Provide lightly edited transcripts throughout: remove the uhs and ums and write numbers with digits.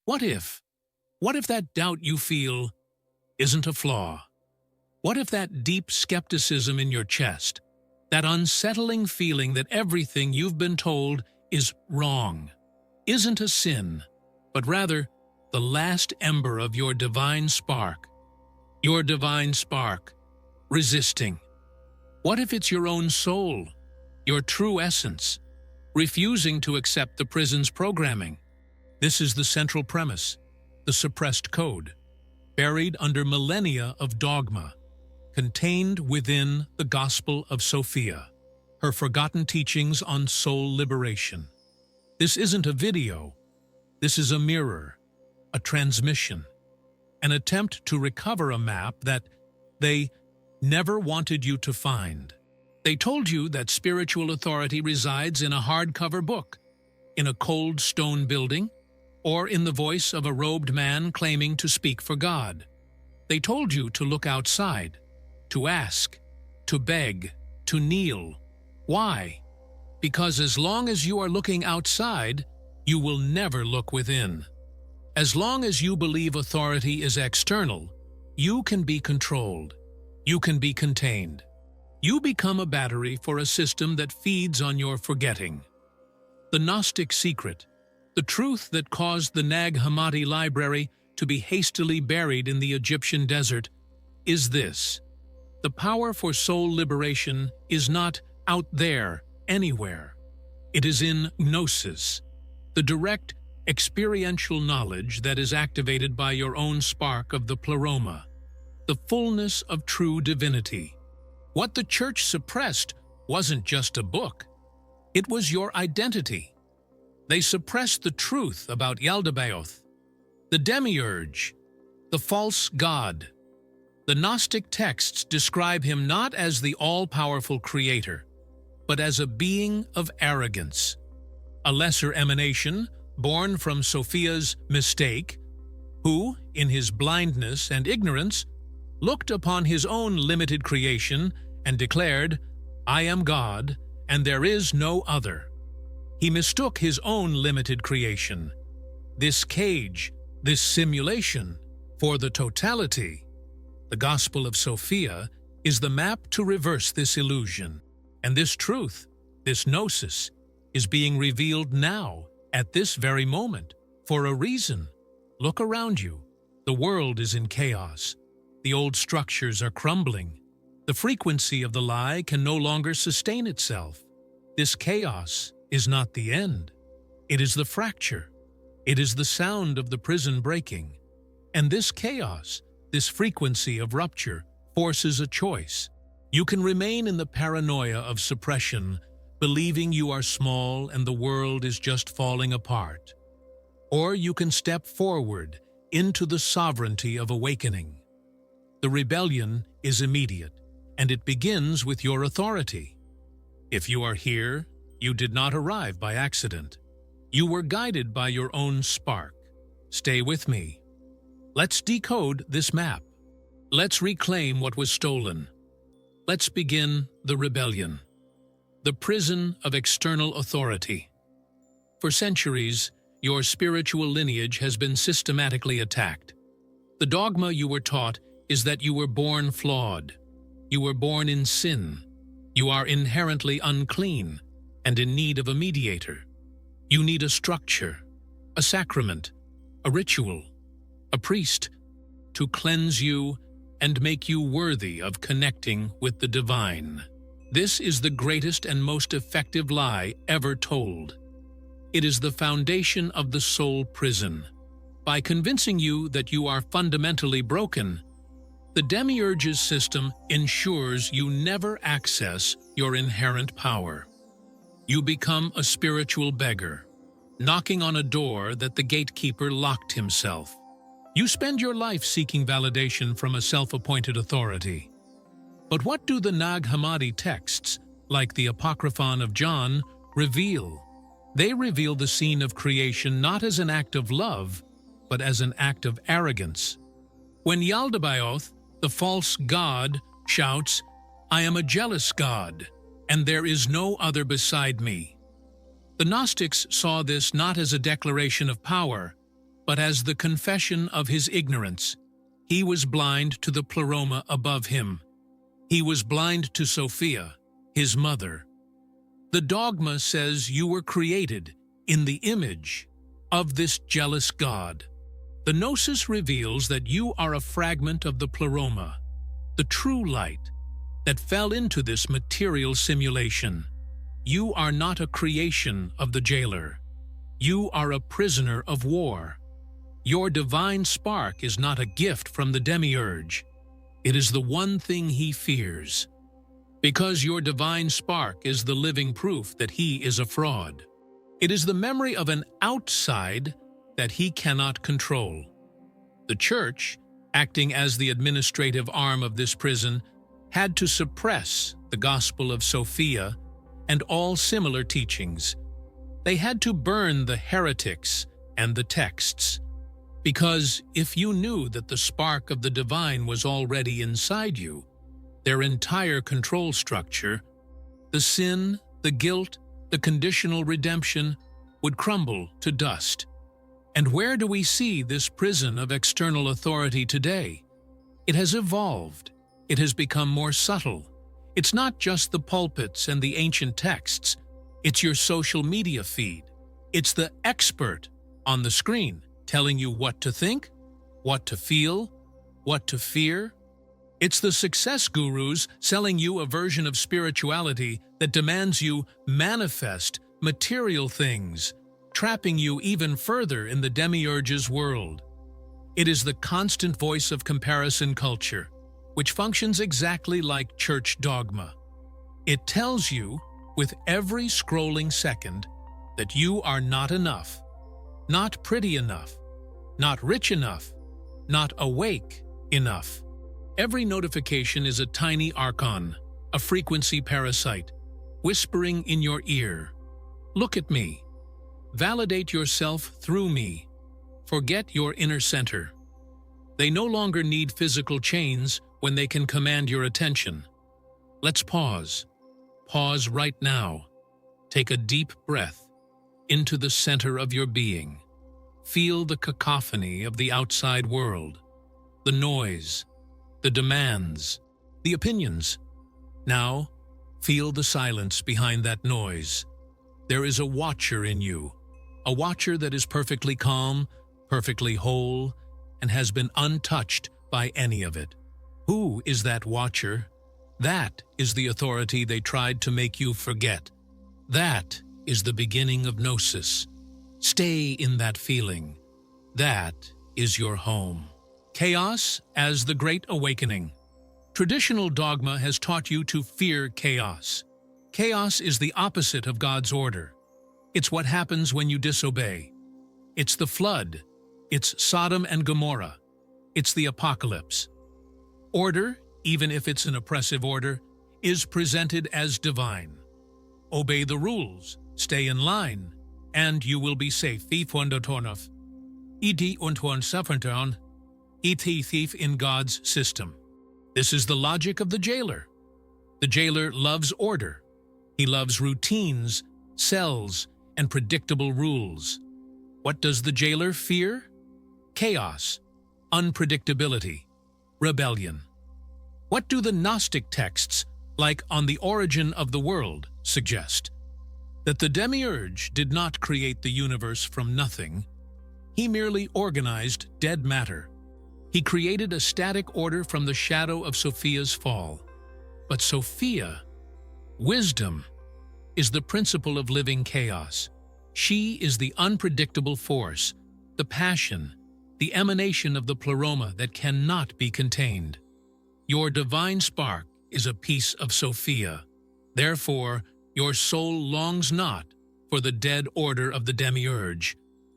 What if? What if that doubt you feel isn't a flaw? What if that deep skepticism in your chest, that unsettling feeling that everything you've been told is wrong, isn't a sin, but rather the last ember of your divine spark resisting? What if it's your own soul, your true essence, refusing to accept the prison's programming? This is the central premise, the suppressed code, buried under millennia of dogma, contained within the Gospel of SOPHIA, her forgotten teachings on soul liberation. This isn't a video. This is a mirror, a transmission, an attempt to recover a map that they never wanted you to find. They told you that spiritual authority resides in a hardcover book, in a cold stone building, or in the voice of a robed man claiming to speak for God. They told you to look outside, to ask, to beg, to kneel. Why? Because as long as you are looking outside, you will never look within. As long as you believe authority is external, you can be controlled. You can be contained. You become a battery for a system that feeds on your forgetting. The Gnostic secret, the truth that caused the Nag Hammadi library to be hastily buried in the Egyptian desert, is this: the power for soul liberation is not out there, anywhere. It is in gnosis, the direct, experiential knowledge that is activated by your own spark of the pleroma, the fullness of true divinity. What the church suppressed wasn't just a book. It was your identity. They suppressed the truth about Yaldabaoth, the demiurge, the false god. The Gnostic texts describe him not as the all-powerful creator, but as a being of arrogance, a lesser emanation born from Sophia's mistake, who, in his blindness and ignorance, looked upon his own limited creation and declared, "I am God, and there is no other." He mistook his own limited creation, this cage, this simulation, for the totality. The Gospel of Sophia is the map to reverse this illusion, and this truth, this gnosis, is being revealed now, at this very moment, for a reason. Look around you. The world is in chaos. The old structures are crumbling. The frequency of the lie can no longer sustain itself. This chaos is not the end. It is the fracture. It is the sound of the prison breaking. And this chaos, this frequency of rupture, forces a choice. You can remain in the paranoia of suppression, believing you are small and the world is just falling apart. Or you can step forward into the sovereignty of awakening. The rebellion is immediate, and it begins with your authority. If you are here, you did not arrive by accident. You were guided by your own spark. Stay with me. Let's decode this map. Let's reclaim what was stolen. Let's begin the rebellion, the prison of external authority. For centuries, your spiritual lineage has been systematically attacked. The dogma you were taught is that you were born flawed. You were born in sin. You are inherently unclean and in need of a mediator. You need a structure, a sacrament, a ritual, a priest to cleanse you and make you worthy of connecting with the divine. This is the greatest and most effective lie ever told. It is the foundation of the soul prison. By convincing you that you are fundamentally broken, the demiurge's system ensures you never access your inherent power. You become a spiritual beggar, knocking on a door that the gatekeeper locked himself. You spend your life seeking validation from a self-appointed authority. But what do the Nag Hammadi texts, like the Apocryphon of John, reveal? They reveal the scene of creation not as an act of love, but as an act of arrogance. When Yaldabaoth, the false god, shouts, "I am a jealous god, and there is no other beside me," the Gnostics saw this not as a declaration of power, but as the confession of his ignorance. He was blind to the pleroma above him. He was blind to Sophia, his mother. The dogma says you were created in the image of this jealous God. The gnosis reveals that you are a fragment of the pleroma, the true light that fell into this material simulation. You are not a creation of the jailer. You are a prisoner of war. Your divine spark is not a gift from the demiurge. It is the one thing he fears, because your divine spark is the living proof that he is a fraud. It is the memory of an outside that he cannot control. The Church, acting as the administrative arm of this prison, had to suppress the Gospel of Sophia and all similar teachings. They had to burn the heretics and the texts, because if you knew that the spark of the divine was already inside you, their entire control structure, the sin, the guilt, the conditional redemption, would crumble to dust. And where do we see this prison of external authority today? It has evolved. It has become more subtle. It's not just the pulpits and the ancient texts. It's your social media feed. It's the expert on the screen telling you what to think, what to feel, what to fear. It's the success gurus selling you a version of spirituality that demands you manifest material things, trapping you even further in the demiurge's world. It is the constant voice of comparison culture, which functions exactly like church dogma. It tells you, with every scrolling second, that you are not enough, not pretty enough, not rich enough, not awake enough. Every notification is a tiny archon, a frequency parasite, whispering in your ear, "Look at me. Validate yourself through me. Forget your inner center." They no longer need physical chains when they can command your attention. Let's pause. Pause right now. Take a deep breath into the center of your being. Feel the cacophony of the outside world, the noise, the demands, the opinions. Now, feel the silence behind that noise. There is a watcher in you, a watcher that is perfectly calm, perfectly whole, and has been untouched by any of it. Who is that watcher? That is the authority they tried to make you forget. That is the beginning of gnosis. Stay in that feeling. That is your home. Chaos as the Great Awakening. Traditional dogma has taught you to fear chaos. Chaos is the opposite of God's order. It's what happens when you disobey. It's the flood. It's Sodom and Gomorrah. It's the apocalypse. Order, even if it's an oppressive order, is presented as divine. Obey the rules, stay in line, and you will be safe. Thief in God's system. This is the logic of the jailer. The jailer loves order. He loves routines, cells, and predictable rules. What does the jailer fear? Chaos, unpredictability, rebellion. What do the Gnostic texts, like On the Origin of the World, suggest? That the demiurge did not create the universe from nothing. He merely organized dead matter. He created a static order from the shadow of Sophia's fall. But Sophia, wisdom, is the principle of living chaos. She is the unpredictable force, the passion, the emanation of the pleroma that cannot be contained. Your divine spark is a piece of Sophia. Therefore, your soul longs not for the dead order of the demiurge,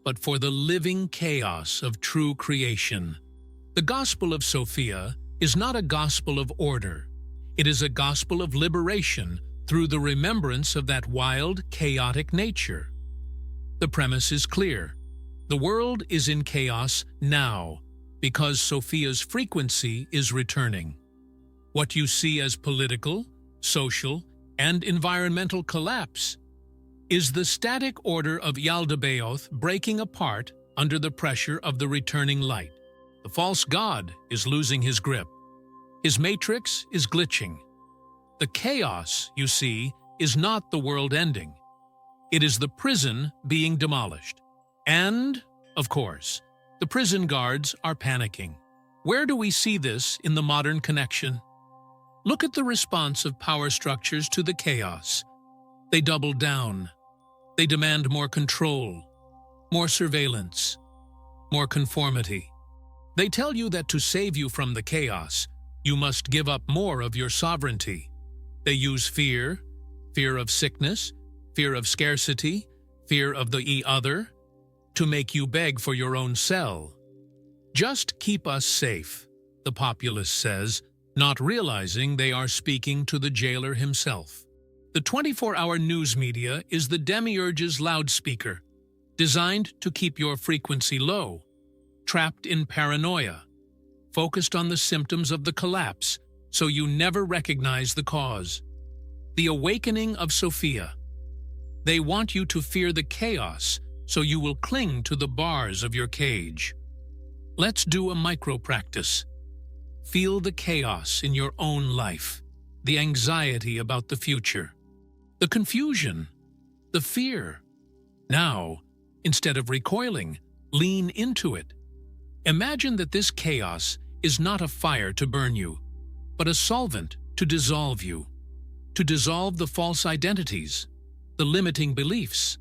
but for the living chaos of true creation. The Gospel of Sophia is not a gospel of order. It is a gospel of liberation through the remembrance of that wild, chaotic nature. The premise is clear. The world is in chaos now because Sophia's frequency is returning. What you see as political, social, and environmental collapse is the static order of Yaldabaoth breaking apart under the pressure of the returning light. The false god is losing his grip. His matrix is glitching. The chaos, you see, is not the world ending. It is the prison being demolished. And, of course, the prison guards are panicking. Where do we see this in the modern connection? Look at the response of power structures to the chaos. They double down. They demand more control, more surveillance, more conformity. They tell you that to save you from the chaos, you must give up more of your sovereignty. They use fear, fear of sickness, fear of scarcity, fear of the other, to make you beg for your own cell. Just keep us safe, the populace says, not realizing they are speaking to the jailer himself. The 24-hour news media is the demiurge's loudspeaker, designed to keep your frequency low, trapped in paranoia, focused on the symptoms of the collapse, so you never recognize the cause. The awakening of SOPHIA. They want you to fear the chaos, so you will cling to the bars of your cage. Let's do a micro-practice. Feel the chaos in your own life, the anxiety about the future, the confusion, the fear. Now, instead of recoiling, lean into it. Imagine that this chaos is not a fire to burn you, but a solvent to dissolve you, to dissolve the false identities, the limiting beliefs,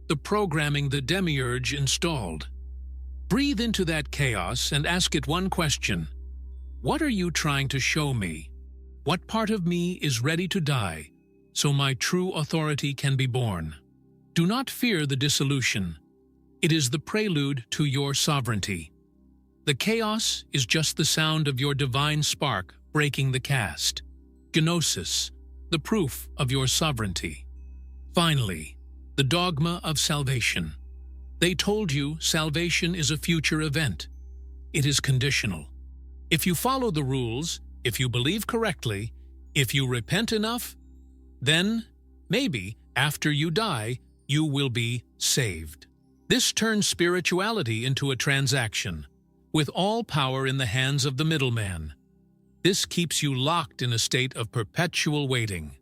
the programming the demiurge installed. Breathe into that chaos and ask it one question. What are you trying to show me? What part of me is ready to die so my true authority can be born? Do not fear the dissolution. It is the prelude to your sovereignty. The chaos is just the sound of your divine spark breaking the cast. Gnosis, the proof of your sovereignty. Finally, the dogma of salvation. They told you salvation is a future event. It is conditional. If you follow the rules, if you believe correctly, if you repent enough, then, maybe, after you die, you will be saved. This turns spirituality into a transaction, with all power in the hands of the middleman. This keeps you locked in a state of perpetual waiting.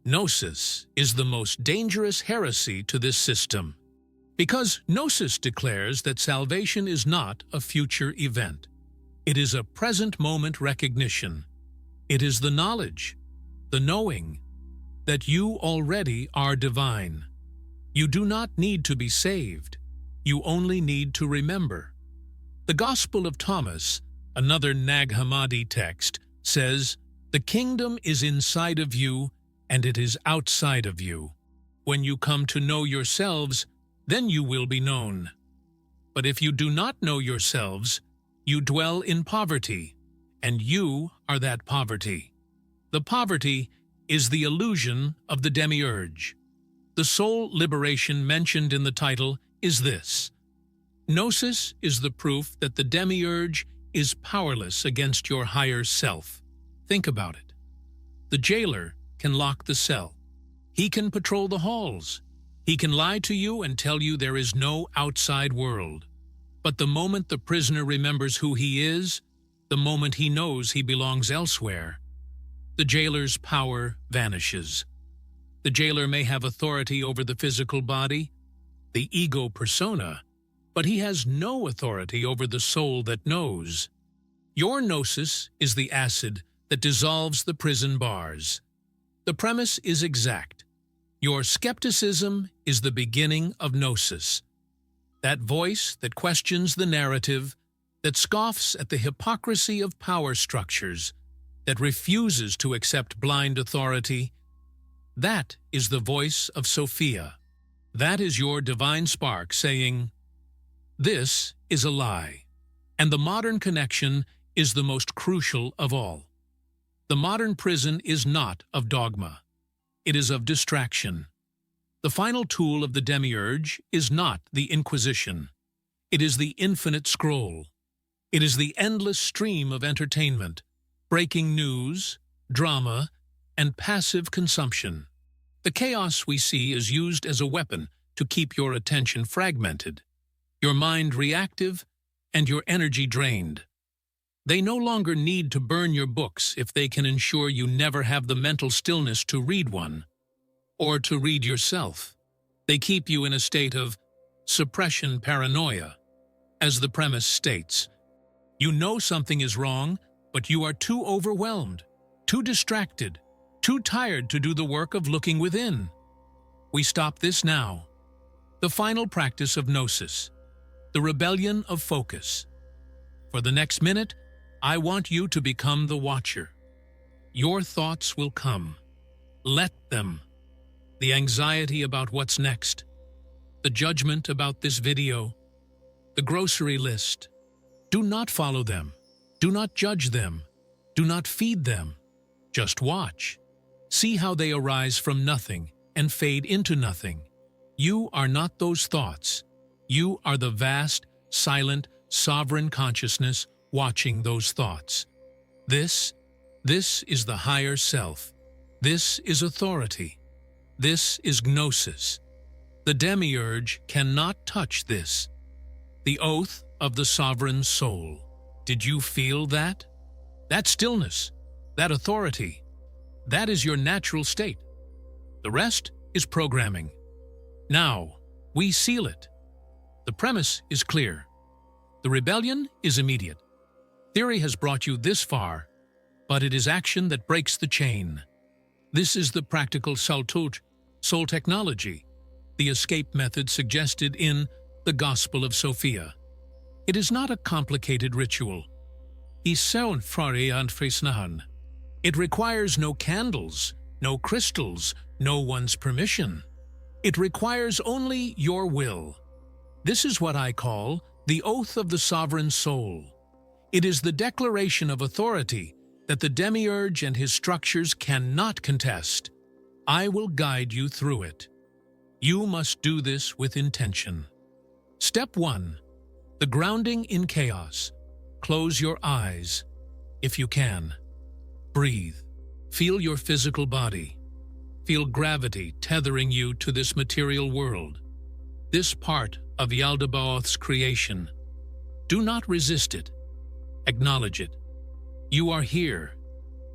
Gnosis is the most dangerous heresy to this system, because Gnosis declares that salvation is not a future event. It is a present-moment recognition. It is the knowledge, the knowing, that you already are divine. You do not need to be saved. You only need to remember. The Gospel of Thomas, another Nag Hammadi text, says, "The kingdom is inside of you, and it is outside of you. When you come to know yourselves, then you will be known. But if you do not know yourselves, you dwell in poverty, and you are that poverty." The poverty is the illusion of the demiurge. The soul liberation mentioned in the title is this. Gnosis is the proof that the demiurge is powerless against your higher self. Think about it. The jailer can lock the cell. He can patrol the halls. He can lie to you and tell you there is no outside world. But the moment the prisoner remembers who he is, the moment he knows he belongs elsewhere, the jailer's power vanishes. The jailer may have authority over the physical body, the ego persona, but he has no authority over the soul that knows. Your gnosis is the acid that dissolves the prison bars. The premise is exact. Your skepticism is the beginning of gnosis. That voice that questions the narrative, that scoffs at the hypocrisy of power structures, that refuses to accept blind authority, that is the voice of SOPHIA. That is your divine spark saying, "This is a lie." And the modern connection is the most crucial of all. The modern prison is not of dogma. It is of distraction. The final tool of the demiurge is not the Inquisition. It is the infinite scroll. It is the endless stream of entertainment, breaking news, drama, and passive consumption. The chaos we see is used as a weapon to keep your attention fragmented. your mind reactive, and your energy drained. They no longer need to burn your books if they can ensure you never have the mental stillness to read one, or to read yourself. They keep you in a state of suppression paranoia. As the premise states, you know something is wrong, but you are too overwhelmed, too distracted, too tired to do the work of looking within. We stop this now. The final practice of gnosis, the rebellion of focus. For the next minute, I want you to become the watcher. Your thoughts will come. Let them. The anxiety about what's next, the judgment about this video, the grocery list. Do not follow them. Do not judge them. Do not feed them. Just watch. See how they arise from nothing and fade into nothing. You are not those thoughts. You are the vast, silent, sovereign consciousness watching those thoughts. This is the higher self. This is authority. This is gnosis. The demiurge cannot touch this. The oath of the sovereign soul. Did you feel that? That stillness, that authority, that is your natural state. The rest is programming. Now, we seal it. The premise is clear. The rebellion is immediate. Theory has brought you this far, but it is action that breaks the chain. This is the practical soul technology, the escape method suggested in the Gospel of Sophia. It is not a complicated ritual. It requires no candles, no crystals, no one's permission. It requires only your will. This is what I call the oath of the sovereign soul. It is the declaration of authority that the demiurge and his structures cannot contest. I will guide you through it. You must do this with intention. Step 1. The grounding in chaos. Close your eyes, if you can. Breathe. Feel your physical body. Feel gravity tethering you to this material world, this part of Yaldabaoth's creation. Do not resist it. Acknowledge it. You are here.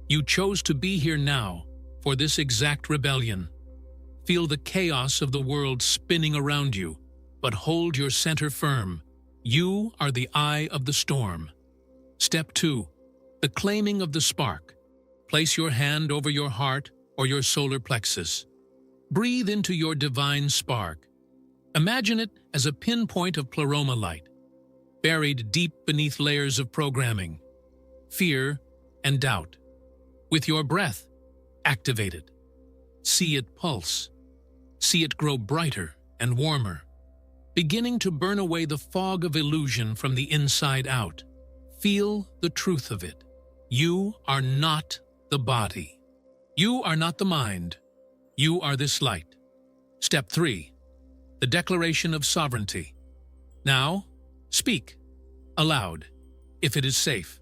You chose to be here now for this exact rebellion. Feel the chaos of the world spinning around you, but hold your center firm. You are the eye of the storm. Step 2. The claiming of the spark. Place your hand over your heart or your solar plexus. Breathe into your divine spark. Imagine it as a pinpoint of pleroma light, buried deep beneath layers of programming, fear, and doubt. With your breath, activate it. See it pulse. See it grow brighter and warmer, beginning to burn away the fog of illusion from the inside out. Feel the truth of it. You are not the body. You are not the mind. You are this light. Step 3. The declaration of sovereignty. Now, speak, aloud, if it is safe,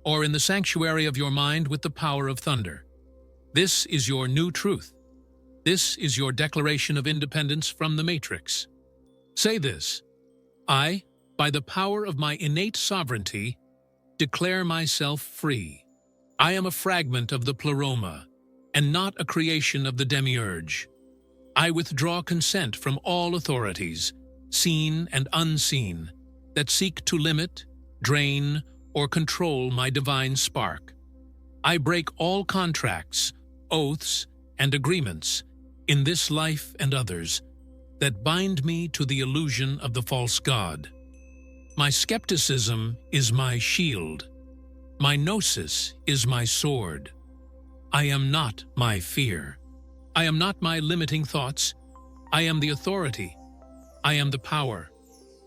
or in the sanctuary of your mind with the power of thunder. This is your new truth. This is your declaration of independence from the matrix. Say this: I, by the power of my innate sovereignty, declare myself free. I am a fragment of the pleroma, and not a creation of the demiurge. I withdraw consent from all authorities, seen and unseen, that seek to limit, drain, or control my divine spark. I break all contracts, oaths, and agreements, in this life and others, that bind me to the illusion of the false god. My skepticism is my shield. My gnosis is my sword. I am not my fear. I am not my limiting thoughts. I am the authority. I am the power.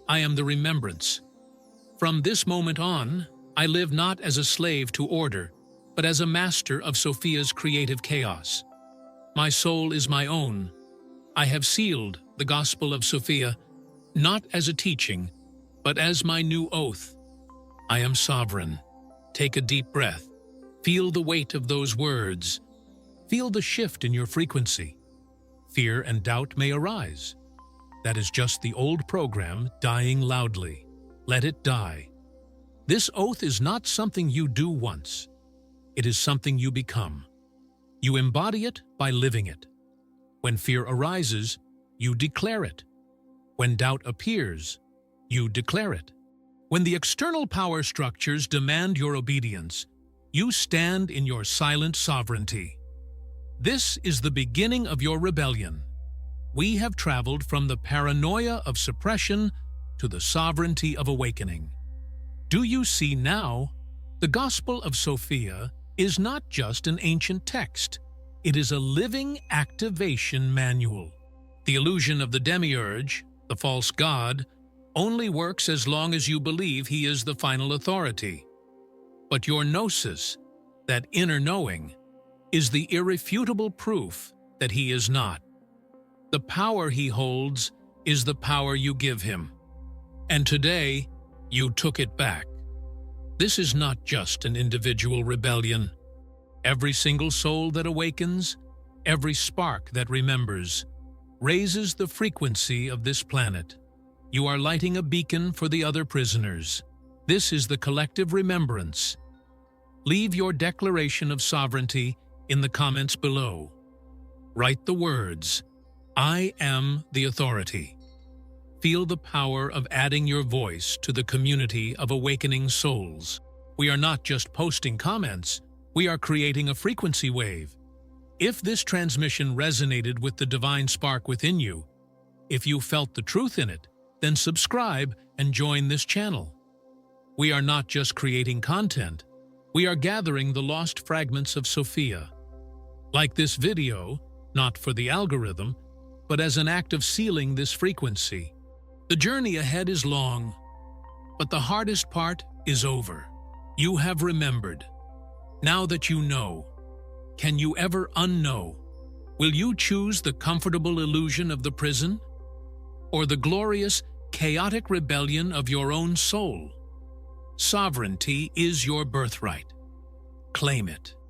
I am the remembrance. From this moment on, I live not as a slave to order, but as a master of Sophia's creative chaos. My soul is my own. I have sealed the Gospel of Sophia, not as a teaching, but as my new oath. I am sovereign. Take a deep breath. Feel the weight of those words. Feel the shift in your frequency. Fear and doubt may arise. That is just the old program dying loudly. Let it die. This oath is not something you do once. It is something you become. You embody it by living it. When fear arises, you declare it. When doubt appears, you declare it. When the external power structures demand your obedience, you stand in your silent sovereignty. This is the beginning of your rebellion. We have traveled from the paranoia of suppression to the sovereignty of awakening. Do you see now? The Gospel of Sophia is not just an ancient text. It is a living activation manual. The illusion of the demiurge, the false god, only works as long as you believe he is the final authority. But your gnosis, that inner knowing, is the irrefutable proof that he is not. The power he holds is the power you give him. And today, you took it back. This is not just an individual rebellion. Every single soul that awakens, every spark that remembers, raises the frequency of this planet. You are lighting a beacon for the other prisoners. This is the collective remembrance. Leave your declaration of sovereignty in the comments below. Write the words, "I am the authority." Feel the power of adding your voice to the community of awakening souls. We are not just posting comments, we are creating a frequency wave. If this transmission resonated with the divine spark within you, if you felt the truth in it, then subscribe and join this channel. We are not just creating content, we are gathering the lost fragments of Sophia. Like this video, not for the algorithm, but as an act of sealing this frequency. The journey ahead is long, but the hardest part is over. You have remembered. Now that you know, can you ever unknow? Will you choose the comfortable illusion of the prison, or the glorious, chaotic rebellion of your own soul? Sovereignty is your birthright. Claim it.